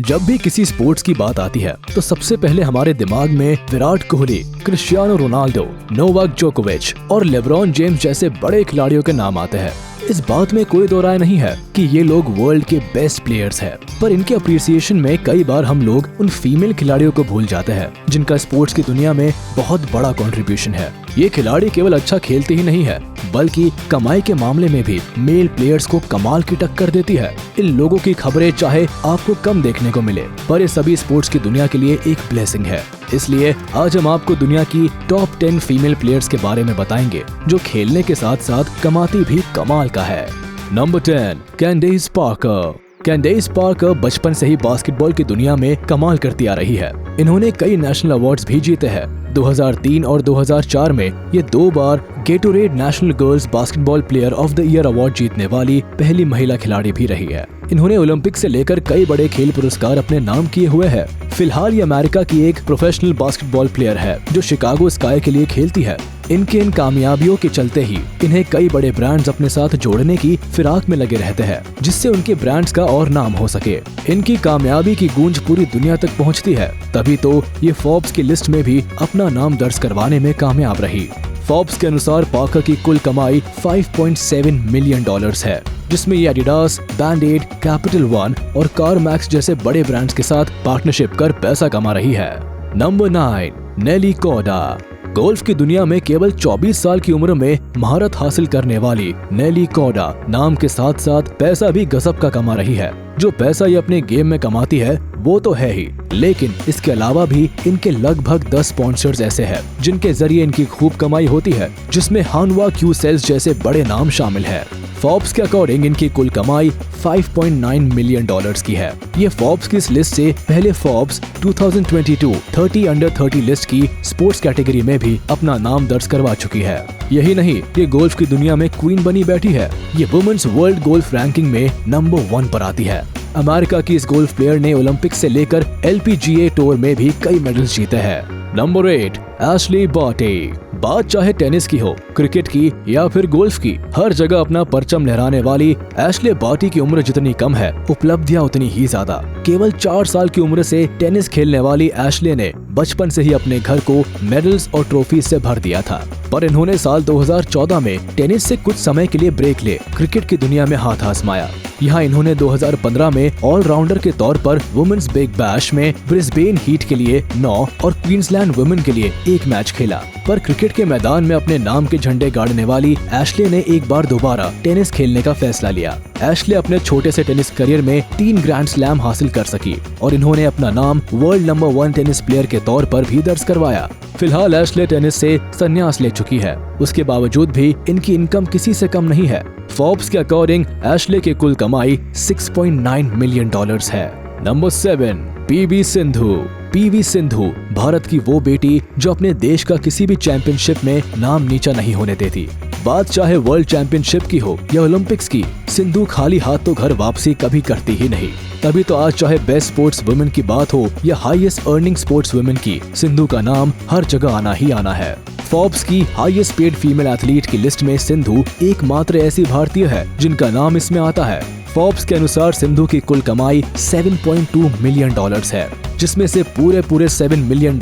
जब भी किसी स्पोर्ट्स की बात आती है तो सबसे पहले हमारे दिमाग में Virat Kohli, Cristiano Ronaldo, Novak जोकोविच और लेब्रॉन जेम्स जैसे बड़े खिलाड़ियों के नाम आते हैं। इस बात में कोई दो राय नहीं है कि ये लोग वर्ल्ड के बेस्ट प्लेयर्स हैं, पर इनके अप्रिसिएशन में कई बार हम लोग उन फीमेल खिलाड़ियों को भूल जाते हैं जिनका स्पोर्ट्स की दुनिया में बहुत बड़ा कंट्रीब्यूशन है। ये खिलाड़ी केवल अच्छा खेलते ही नहीं है, बल्कि कमाई के मामले में भी मेल प्लेयर्स को कमाल की टक्कर देती है। इन लोगों की खबरें चाहे आपको कम देखने को मिले, पर ये सभी स्पोर्ट्स की दुनिया के लिए एक ब्लेसिंग है। इसलिए आज हम आपको दुनिया की टॉप 10 फीमेल प्लेयर्स के बारे में बताएंगे जो खेलने के साथ साथ कमाती भी कमाल का है। Number 10, Candace Parker. Candace Parker बचपन से ही बास्केटबॉल की दुनिया में कमाल करती आ रही है। इन्होंने कई नेशनल अवार्ड्स भी जीते हैं। 2003 और 2004 में ये 2 बार Gatorade national girls basketball player of the year award जीतने वाली पहली महिला खिलाड़ी भी रही है। इन्होंने ओलंपिक से लेकर कई बड़े खेल पुरस्कार अपने नाम किए हुए हैं। फिलहाल ये अमेरिका की एक प्रोफेशनल बास्केटबॉल प्लेयर है जो शिकागो स्काई के लिए खेलती है। इनके इन कामयाबियों के चलते ही इन्हें कई बड़े ब्रांड्स अपने साथ जोड़ने की फिराक में लगे रहते हैं, जिससे उनके ब्रांड्स का और नाम हो सके। इनकी कामयाबी की गूंज पूरी दुनिया तक पहुंचती है, तभी तो ये फोर्ब्स की लिस्ट में भी अपना नाम दर्ज करवाने में कामयाब रही। फोर्ब्स के अनुसार पार्कर की कुल कमाई $5.7 मिलियन है, जिसमें ये एडिडास, बैंड-एड, कैपिटल वन और कारमैक्स जैसे बड़े ब्रांड्स के साथ पार्टनरशिप कर पैसा कमा रही है। नंबर 9, नेली कौडा। गोल्फ की दुनिया में केवल 24 साल की उम्र में महारत हासिल करने वाली नेली कौडा नाम के साथ साथ पैसा भी गजब का कमा रही है। जो पैसा ये अपने गेम में कमाती है वो तो है ही, लेकिन इसके अलावा भी इनके लगभग 10 स्पॉन्सर्स ऐसे हैं जिनके जरिए इनकी खूब कमाई होती है, जिसमें हानवा क्यू सेल्स जैसे बड़े नाम शामिल है। फोर्ब्स के अकॉर्डिंग इनकी कुल कमाई $5.9 मिलियन की है। ये फोर्ब्स की इस लिस्ट से पहले फोर्ब्स 2022 30 अंडर 30 लिस्ट की स्पोर्ट्स कैटेगरी में भी अपना नाम दर्ज करवा चुकी है। यही नहीं, ये गोल्फ की दुनिया में क्वीन बनी बैठी है। ये वुमेन्स वर्ल्ड गोल्फ रैंकिंग में नंबर 1 पर आती है। अमेरिका की इस गोल्फ प्लेयर ने ओलंपिक से लेकर LPGA टूर में भी कई मेडल्स जीते हैं। Number 8, Ashleigh Barty. बात चाहे टेनिस की हो, क्रिकेट की या फिर गोल्फ की, हर जगह अपना परचम लहराने वाली एशले बार्टी की उम्र जितनी कम है, उपलब्धियां उतनी ही ज्यादा। केवल 4 साल की उम्र से टेनिस खेलने वाली एशले ने बचपन से ही अपने घर को मेडल्स और ट्रॉफी से भर दिया था, पर इन्होंने साल 2014 में टेनिस से कुछ समय के लिए ब्रेक ले क्रिकेट की दुनिया में हाथ आजमाया। यहाँ इन्होंने 2015 में ऑलराउंडर के तौर पर वुमेन्स बिग बैश में ब्रिस्बेन हीट के लिए 9 और क्वींसलैंड वुमेन के लिए 1 मैच खेला। पर क्रिकेट के मैदान में अपने नाम के झंडे गाड़ने वाली एशले ने एक बार दोबारा टेनिस खेलने का फैसला लिया। एशले अपने छोटे से टेनिस करियर में 3 ग्रैंड स्लैम हासिल कर सकी और इन्होंने अपना नाम वर्ल्ड नंबर 1 टेनिस प्लेयर के तौर पर भी दर्ज करवाया। फिलहाल एशले टेनिस से संन्यास ले चुकी है। उसके बावजूद भी इनकी इनकम किसी से कम नहीं है। फोर्ब्स के अकॉर्डिंग एशले की कुल कमाई $6.9 मिलियन है। Number 7, PV Sindhu. PV Sindhu Bharat की वो बेटी जो अपने देश का किसी भी चैंपियनशिप में नाम नीचा नहीं होने देती। बात चाहे वर्ल्ड चैंपियनशिप की हो या ओलंपिक्स की, सिंधु खाली हाथ तो घर वापसी कभी करती ही नहीं। तभी तो आज चाहे बेस्ट स्पोर्ट्स वुमेन की बात हो या हाईएस्ट अर्निंग स्पोर्ट्स वुमेन की, सिंधु का नाम हर जगह आना ही आना है। फोर्ब्स की हाईएस्ट पेड फीमेल एथलीट की लिस्ट में सिंधु एकमात्र ऐसी भारतीय है जिनका नाम इसमें आता है। फोर्ब्स के अनुसार सिंधु की कुल कमाई $7.2 मिलियन है, जिसमें से पूरे $7 मिलियन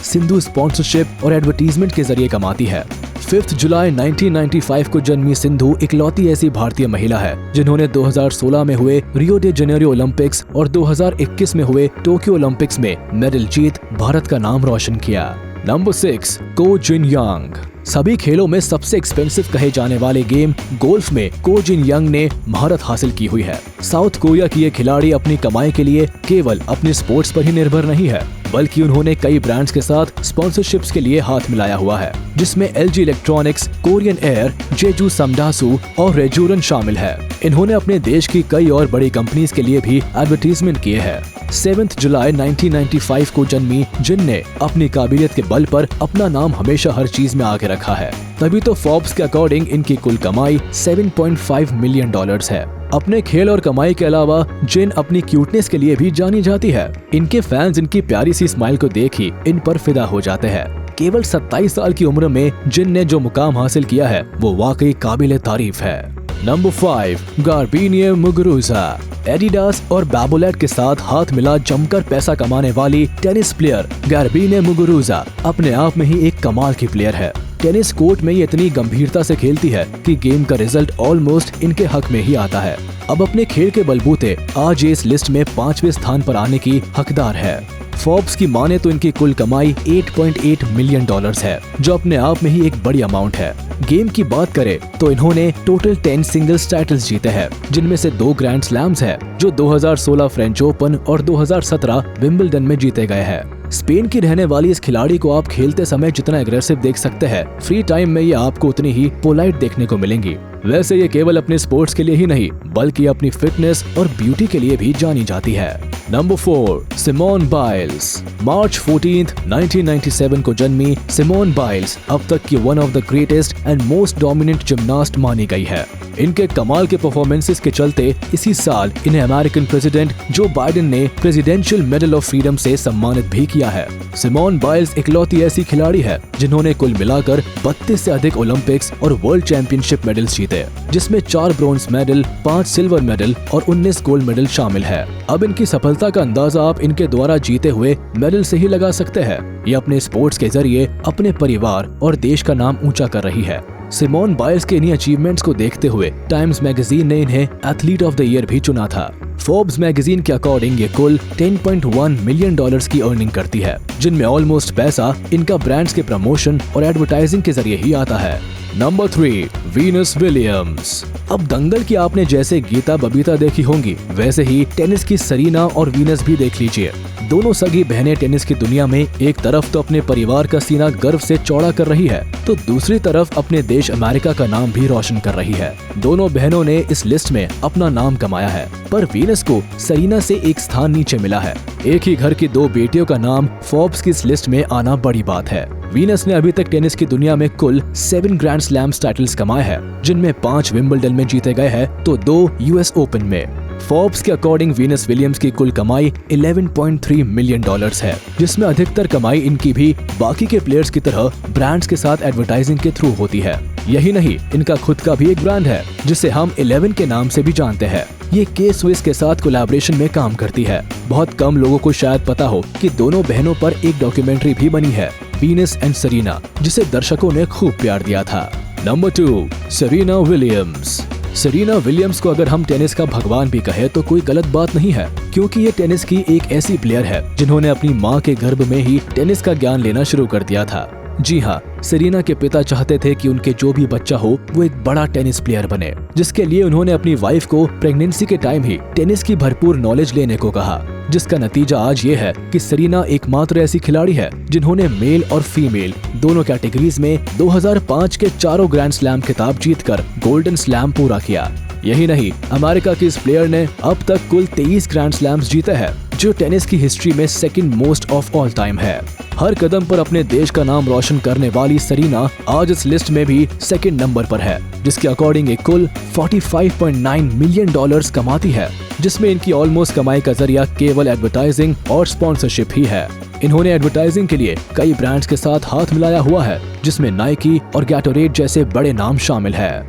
सिंधु स्पॉन्सरशिप और एडवर्टीजमेंट के जरिए कमाती है। 5 जुलाई 1995 को जन्मी सिंधु इकलौती ऐसी भारतीय महिला है जिन्होंने 2016 में हुए रियो डे जेनेरियो ओलंपिक्स और 2021 में हुए टोक्यो ओलंपिक्स में मेडल जीत भारत का नाम रोशन किया। नंबर 6, को जिन यंग। सभी खेलों में सबसे एक्सपेंसिव कहे जाने वाले गेम गोल्फ में को जिन यंग ने महारत हासिल की हुई है। साउथ कोरिया की ये खिलाड़ी अपनी कमाई के लिए केवल अपने स्पोर्ट्स पर ही निर्भर नहीं है, बल्कि उन्होंने कई ब्रांड्स के साथ स्पॉन्सरशिप्स के लिए हाथ मिलाया हुआ है, जिसमें LG इलेक्ट्रॉनिक्स, कोरियन एयर, जेजू समडासू और रेजूरन शामिल है। इन्होंने अपने देश की कई और बड़ी कंपनीज के लिए भी एडवर्टीजमेंट किए हैं। 7 जुलाई 1995 को जन्मी जिन ने अपनी काबिलियत के बल पर अपना नाम हमेशा हर चीज में आगे रखा है। तभी तो फोर्ब्स के अकॉर्डिंग इनकी कुल कमाई $7.5 मिलियन है। अपने खेल और कमाई के अलावा जिन अपनी क्यूटनेस के लिए भी जानी जाती है। इनके फैंस इनकी प्यारी सी स्माइल को देख ही इन पर फिदा हो जाते हैं। केवल 27 साल की उम्र में जिन ने जो मुकाम हासिल किया है वो वाकई काबिले तारीफ है। Number 5 गार्बिन्ये Muguruza. एडिडास और बाबोलेट के साथ हाथ मिला जमकर पैसा कमाने वाली टेनिस प्लेयर गार्बिन्ये मुगुरुजा अपने आप में ही एक कमाल की प्लेयर है। टेनिस कोर्ट में ये इतनी गंभीरता से खेलती है कि गेम का रिजल्ट ऑलमोस्ट इनके हक में ही आता है। अब अपने खेल के बलबूते आज ये इस लिस्ट में 5वें स्थान पर आने की हकदार है। फोर्ब्स की माने तो इनकी कुल कमाई $8.8 मिलियन है, जो अपने आप में ही एक बड़ी अमाउंट है। गेम की बात करें तो इन्होंने टोटल 10 सिंगल्स टाइटल्स जीते हैं, जिनमें से 2 ग्रैंड स्लैम्स है जो 2016 फ्रेंच ओपन और 2017 विंबलडन में जीते गए हैं। स्पेन की रहने वाली इस खिलाड़ी को आप खेलते समय जितना एग्रेसिव देख सकते हैं, फ्री टाइम में ये आपको उतनी ही पोलाइट देखने को मिलेंगी। वैसे ये केवल अपने स्पोर्ट्स के लिए ही नहीं बल्कि अपनी फिटनेस और ब्यूटी के लिए भी जानी जाती है। Number 4 Simone Biles. मार्च 14, 1997 को जन्मी सिमोन बाइल्स अब तक की one of the greatest and most dominant gymnast मानी गई है। इनके कमाल के परफॉर्मेंसेस के चलते इसी साल इन्हें अमेरिकन प्रेसिडेंट जो बाइडेन ने प्रेसिडेंशियल मेडल ऑफ फ्रीडम से सम्मानित भी किया है। सिमोन बाइल्स इकलौती ऐसी खिलाड़ी है जिन्होंने कुल मिलाकर 32 से अधिक ओलंपिक्स और वर्ल्ड चैंपियनशिप मेडल्स जीते, जिसमें 4 ब्रोंज मेडल, 5 सिल्वर मेडल और 19 गोल्ड मेडल शामिल है। अब इनकी सफलता का अंदाजा आप इनके द्वारा जीते हुए मेडल से ही लगा सकते हैं। ये अपने स्पोर्ट्स के जरिए अपने परिवार और देश का नाम ऊंचा कर रही है। सिमोन बाइल्स के इन्हीं अचीवमेंट्स को देखते हुए टाइम्स मैगजीन ने इन्हें एथलीट ऑफ द ईयर भी चुना था। फोर्ब्स मैगजीन के अकॉर्डिंग ये कुल $10.1 मिलियन की अर्निंग करती है, जिनमें ऑलमोस्ट पैसा इनका ब्रांड्स के प्रमोशन और एडवर्टाइजिंग के जरिए ही आता है। Number 3 Venus Williams. अब दंगल की आपने जैसे गीता बबीता देखी होंगी, वैसे ही टेनिस की सरीना और वीनस भी देख लीजिए। दोनों सगी बहनें टेनिस की दुनिया में एक तरफ तो अपने परिवार का सीना गर्व से चौड़ा कर रही है, तो दूसरी तरफ अपने देश अमेरिका का नाम भी रोशन कर रही है। दोनों बहनों ने इस लिस्ट में अपना नाम कमाया है, पर वीनस को सरीना से एक स्थान नीचे मिला है। एक ही घर की 2 बेटियों का नाम फोर्ब्स की इस लिस्ट में आना बड़ी बात है। वीनस ने अभी तक टेनिस की दुनिया में कुल 7 ग्रैंड स्लैम्स टाइटल्स कमाए हैं, जिनमें 5 विंबलडन में जीते गए हैं तो 2 यूएस ओपन में। फोर्ब्स के अकॉर्डिंग वीनस विलियम्स की कुल कमाई $11.3 मिलियन है, जिसमें अधिकतर कमाई इनकी भी बाकी के प्लेयर्स की तरह ब्रांड्स के साथ एडवर्टाइजिंग के थ्रू होती है। यही नहीं, इनका खुद का भी एक ब्रांड है जिसे हम 11 के नाम से भी जानते हैं। ये के स्विस के साथ कोलैबोरेशन में काम करती है। बहुत कम लोगों को शायद पता हो कि दोनों बहनों पर एक डॉक्यूमेंट्री भी बनी है, वीनस एंड सरीना, जिसे दर्शकों ने खूब प्यार दिया था। Number 2 Serena Williams. Serena Williams को अगर हम टेनिस का भगवान भी कहे तो कोई गलत बात नहीं है, क्योंकि ये टेनिस की एक ऐसी प्लेयर है जिन्होंने अपनी माँ के गर्भ में ही टेनिस का ज्ञान लेना शुरू कर दिया था। जी हाँ, सेरेना के पिता चाहते थे कि उनके जो भी बच्चा हो वो एक बड़ा टेनिस प्लेयर बने, जिसके लिए उन्होंने अपनी वाइफ को प्रेगनेंसी के टाइम ही टेनिस की भरपूर नॉलेज लेने को कहा, जिसका नतीजा आज ये है कि सेरेना एकमात्र ऐसी खिलाड़ी है जिन्होंने मेल और फीमेल दोनों कैटेगरीज में 2005 के 4 ग्रैंड स्लैम खिताब जीतकर गोल्डन स्लैम पूरा किया। यही नहीं, अमेरिका की इस प्लेयर ने अब तक कुल 23 ग्रैंड स्लैम्स जीते हैं, जो टेनिस की हिस्ट्री में second most of all time है। हर कदम पर अपने देश का नाम रोशन करने वाली सेरेना आज इस लिस्ट में भी सेकंड नंबर पर है, जिसके अकॉर्डिंग एक कुल $45.9 मिलियन कमाती है, जिसमें इनकी ऑलमोस्ट कमाई का जरिया केवल एडवर्टाइजिंग और स्पॉन्सरशिप ही है। इन्होंने एडवर्टाइजिंग के लिए कई ब्रांड्स के साथ हाथ मिलाया हुआ है, जिसमें नाइकी और गैटोरेड जैसे बड़े नाम शामिल है।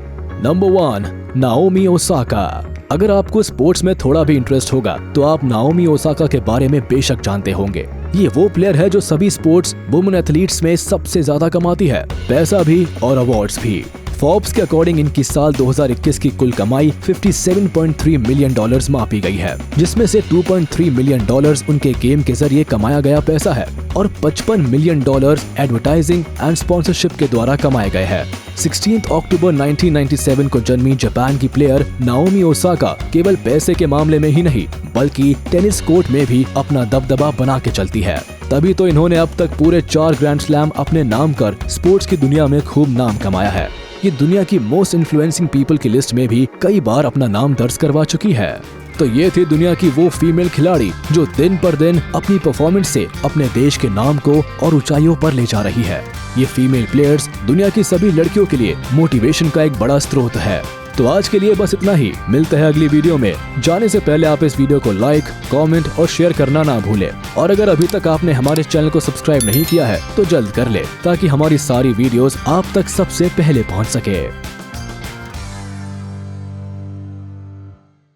Number 1 Naomi Osaka. अगर आपको स्पोर्ट्स में थोड़ा भी इंटरेस्ट होगा तो आप नाओमी ओसाका के बारे में बेशक जानते होंगे। ये वो प्लेयर है जो सभी स्पोर्ट्स वुमेन एथलीट्स में सबसे ज्यादा कमाती है, पैसा भी और अवार्ड्स भी। फोर्ब्स के अकॉर्डिंग इनकी साल 2021 की कुल कमाई $57.3 मिलियन मापी गई है, जिसमें से $2.3 मिलियन उनके गेम के जरिए कमाया गया पैसा है और $55 मिलियन एडवर्टाइजिंग एंड स्पॉन्सरशिप के द्वारा कमाए गए हैं। 16 अक्टूबर 1997 को जन्मी जापान की प्लेयर नाओमी ओसाका केवल पैसे के मामले में ही नहीं बल्कि टेनिस कोर्ट में भी अपना दबदबा बना के चलती है। तभी तो इन्होंने अब तक पूरे 4 ग्रैंड स्लैम अपने नाम कर स्पोर्ट्स की दुनिया में खूब नाम कमाया है। ये दुनिया की मोस्ट इन्फ्लुएंसिंग पीपल की लिस्ट में भी कई बार अपना नाम दर्ज करवा चुकी है। तो ये थी दुनिया की वो फीमेल खिलाड़ी जो दिन पर दिन अपनी परफॉर्मेंस से अपने देश के नाम को और ऊंचाइयों पर ले जा रही है। ये फीमेल प्लेयर्स दुनिया की सभी लड़कियों के लिए मोटिवेशन का एक बड़ा स्रोत है। तो आज के लिए बस इतना ही। मिलते हैं अगली वीडियो में। जाने से पहले आप इस वीडियो को लाइक, कमेंट और शेयर करना ना भूलें। और अगर अभी तक आपने हमारे चैनल को सब्सक्राइब नहीं किया है तो जल्द कर ले, ताकि हमारी सारी वीडियोस आप तक सबसे पहले पहुंच सके।